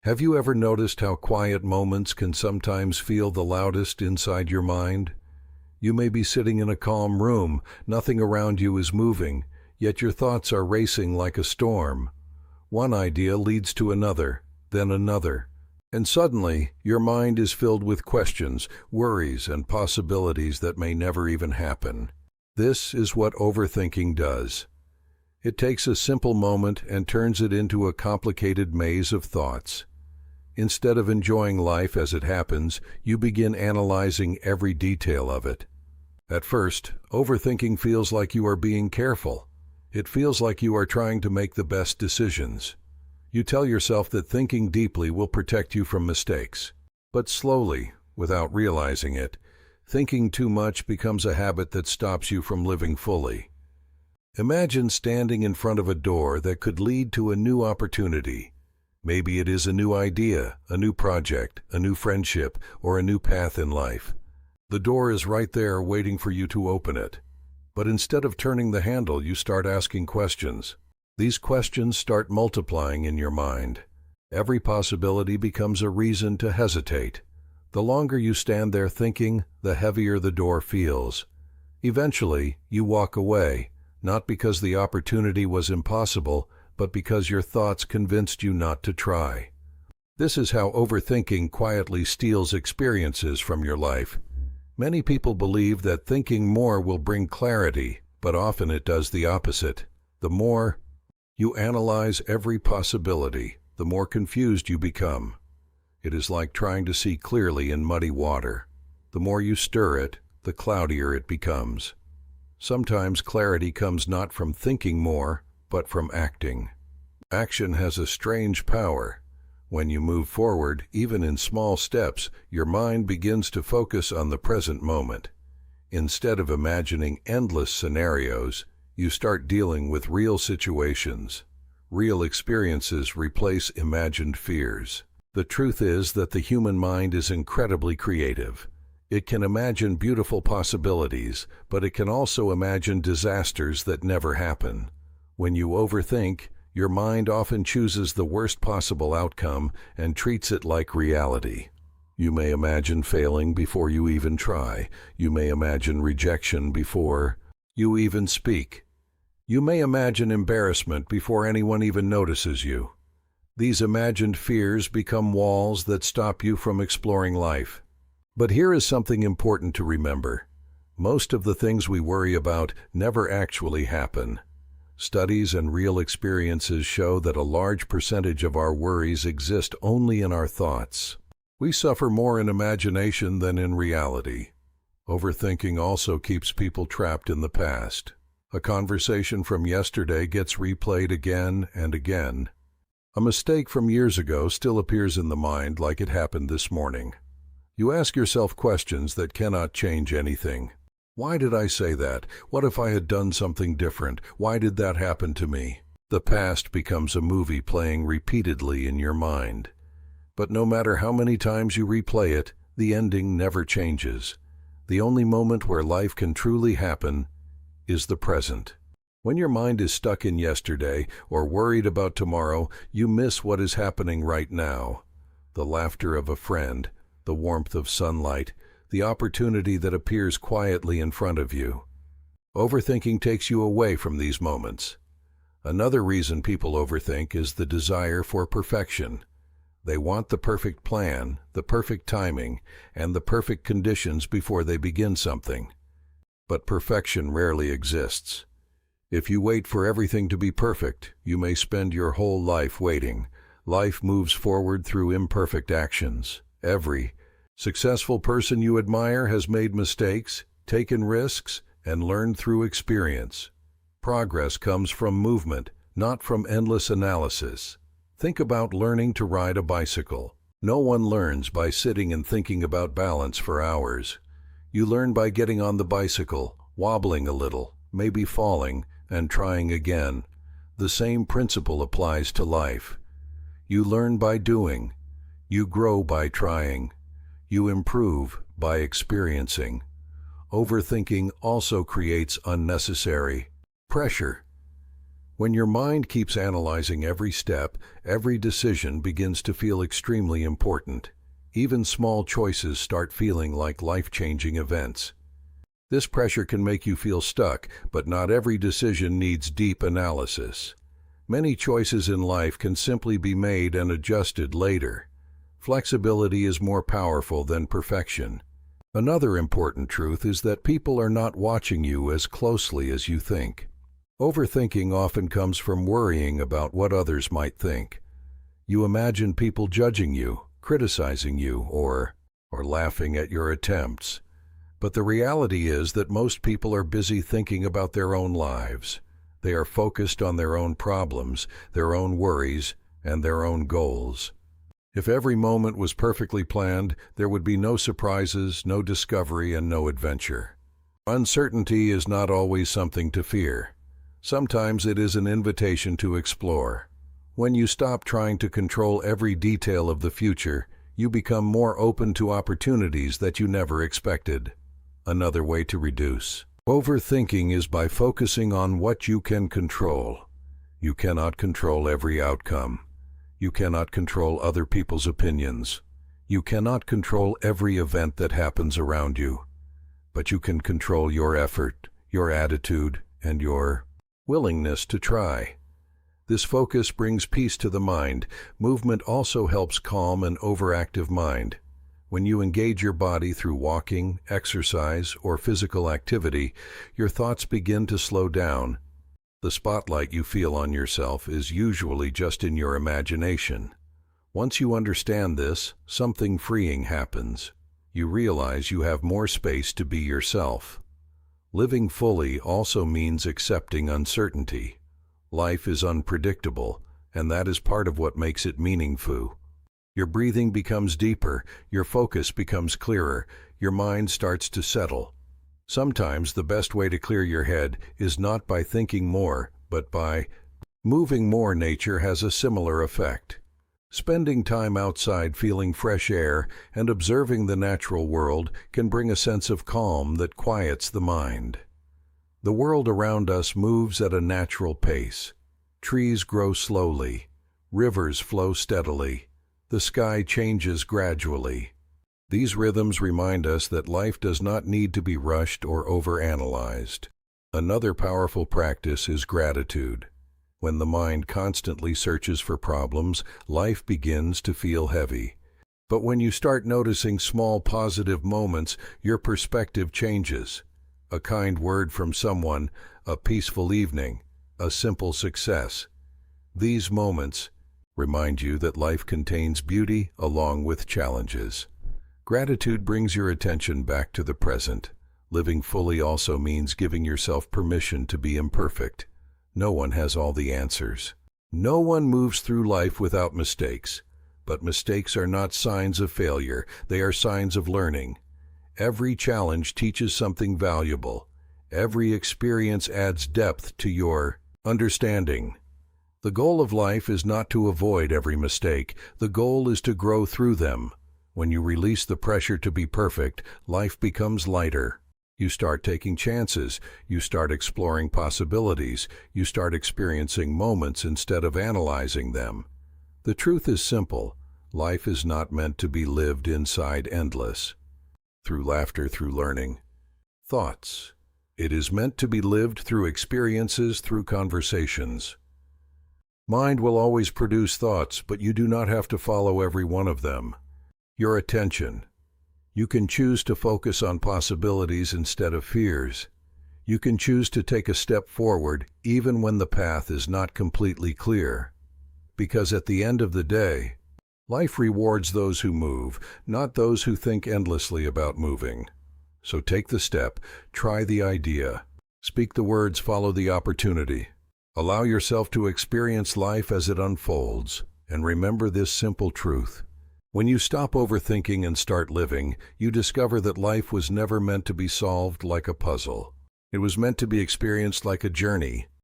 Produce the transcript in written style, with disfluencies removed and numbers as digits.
Have you ever noticed how quiet moments can sometimes feel the loudest inside your mind? You may be sitting in a calm room, nothing around you is moving, yet your thoughts are racing like a storm. One idea leads to another, then another, and suddenly your mind is filled with questions, worries, and possibilities that may never even happen. This is what overthinking does. It takes a simple moment and turns it into a complicated maze of thoughts. Instead of enjoying life as it happens, you begin analyzing every detail of it. At first, overthinking feels like you are being careful. It feels like you are trying to make the best decisions. You tell yourself that thinking deeply will protect you from mistakes. But slowly, without realizing it, thinking too much becomes a habit that stops you from living fully. Imagine standing in front of a door that could lead to a new opportunity. Maybe it is a new idea, a new project, a new friendship, or a new path in life. The door is right there waiting for you to open it. But instead of turning the handle, you start asking questions. These questions start multiplying in your mind. Every possibility becomes a reason to hesitate. The longer you stand there thinking, the heavier the door feels. Eventually, you walk away, not because the opportunity was impossible, but because your thoughts convinced you not to try. This is how overthinking quietly steals experiences from your life. Many people believe that thinking more will bring clarity, but often it does the opposite. The more you analyze every possibility, the more confused you become. It is like trying to see clearly in muddy water. The more you stir it, the cloudier it becomes. Sometimes clarity comes not from thinking more, but from acting. Action has a strange power. When you move forward, even in small steps, your mind begins to focus on the present moment. Instead of imagining endless scenarios, you start dealing with real situations. Real experiences replace imagined fears. The truth is that the human mind is incredibly creative. It can imagine beautiful possibilities, but it can also imagine disasters that never happen. When you overthink, your mind often chooses the worst possible outcome and treats it like reality. You may imagine failing before you even try. You may imagine rejection before you even speak. You may imagine embarrassment before anyone even notices you. These imagined fears become walls that stop you from exploring life. But here is something important to remember. Most of the things we worry about never actually happen. Studies and real experiences show that a large percentage of our worries exist only in our thoughts. We suffer more in imagination than in reality. Overthinking also keeps people trapped in the past. A conversation from yesterday gets replayed again and again. A mistake from years ago still appears in the mind like it happened this morning. You ask yourself questions that cannot change anything. Why did I say that? What if I had done something different? Why did that happen to me? The past becomes a movie playing repeatedly in your mind. But no matter how many times you replay it, the ending never changes. The only moment where life can truly happen is the present. When your mind is stuck in yesterday or worried about tomorrow, you miss what is happening right now. The laughter of a friend, the warmth of sunlight, the opportunity that appears quietly in front of you. Overthinking takes you away from these moments. Another reason people overthink is the desire for perfection. They want the perfect plan, the perfect timing, and the perfect conditions before they begin something. But perfection rarely exists. If you wait for everything to be perfect, you may spend your whole life waiting. Life moves forward through imperfect actions. Every successful person you admire has made mistakes, taken risks, and learned through experience. Progress comes from movement, not from endless analysis. Think about learning to ride a bicycle. No one learns by sitting and thinking about balance for hours. You learn by getting on the bicycle, wobbling a little, maybe falling, and trying again. The same principle applies to life. You learn by doing. You grow by trying. You improve by experiencing. Overthinking also creates unnecessary pressure. When your mind keeps analyzing every step, every decision begins to feel extremely important. Even small choices start feeling like life-changing events. This pressure can make you feel stuck, but not every decision needs deep analysis. Many choices in life can simply be made and adjusted later. Flexibility is more powerful than perfection. Another important truth is that people are not watching you as closely as you think. Overthinking often comes from worrying about what others might think. You imagine people judging you, criticizing you, or laughing at your attempts. But the reality is that most people are busy thinking about their own lives. They are focused on their own problems, their own worries, and their own goals. If every moment was perfectly planned, there would be no surprises, no discovery, and no adventure. Uncertainty is not always something to fear. Sometimes it is an invitation to explore. When you stop trying to control every detail of the future, you become more open to opportunities that you never expected. Another way to reduce overthinking is by focusing on what you can control. You cannot control every outcome. You cannot control other people's opinions. You cannot control every event that happens around you. But you can control your effort, your attitude, and your willingness to try. This focus brings peace to the mind. Movement also helps calm an overactive mind. When you engage your body through walking, exercise, or physical activity, your thoughts begin to slow down. The spotlight you feel on yourself is usually just in your imagination. Once you understand this, something freeing happens. You realize you have more space to be yourself. Living fully also means accepting uncertainty. Life is unpredictable, and that is part of what makes it meaningful. Your breathing becomes deeper, your focus becomes clearer, your mind starts to settle. Sometimes the best way to clear your head is not by thinking more, but by moving more. Nature has a similar effect. Spending time outside feeling fresh air and observing the natural world can bring a sense of calm that quiets the mind. The world around us moves at a natural pace. Trees grow slowly, rivers flow steadily, the sky changes gradually. These rhythms remind us that life does not need to be rushed or overanalyzed. Another powerful practice is gratitude. When the mind constantly searches for problems, life begins to feel heavy. But when you start noticing small positive moments, your perspective changes. A kind word from someone, a peaceful evening, a simple success. These moments remind you that life contains beauty along with challenges. Gratitude brings your attention back to the present. Living fully also means giving yourself permission to be imperfect. No one has all the answers. No one moves through life without mistakes. But mistakes are not signs of failure, they are signs of learning. Every challenge teaches something valuable. Every experience adds depth to your understanding. The goal of life is not to avoid every mistake. The goal is to grow through them. When you release the pressure to be perfect, life becomes lighter. You start taking chances. You start exploring possibilities. You start experiencing moments instead of analyzing them. The truth is simple. Life is not meant to be lived inside endless. Through laughter, through learning. Thoughts. It is meant to be lived through experiences, through conversations. Mind will always produce thoughts, but you do not have to follow every one of them. Your attention. You can choose to focus on possibilities instead of fears. You can choose to take a step forward even when the path is not completely clear. Because at the end of the day, life rewards those who move, not those who think endlessly about moving. So take the step, try the idea, speak the words, follow the opportunity. Allow yourself to experience life as it unfolds, and remember this simple truth. When you stop overthinking and start living, you discover that life was never meant to be solved like a puzzle. It was meant to be experienced like a journey,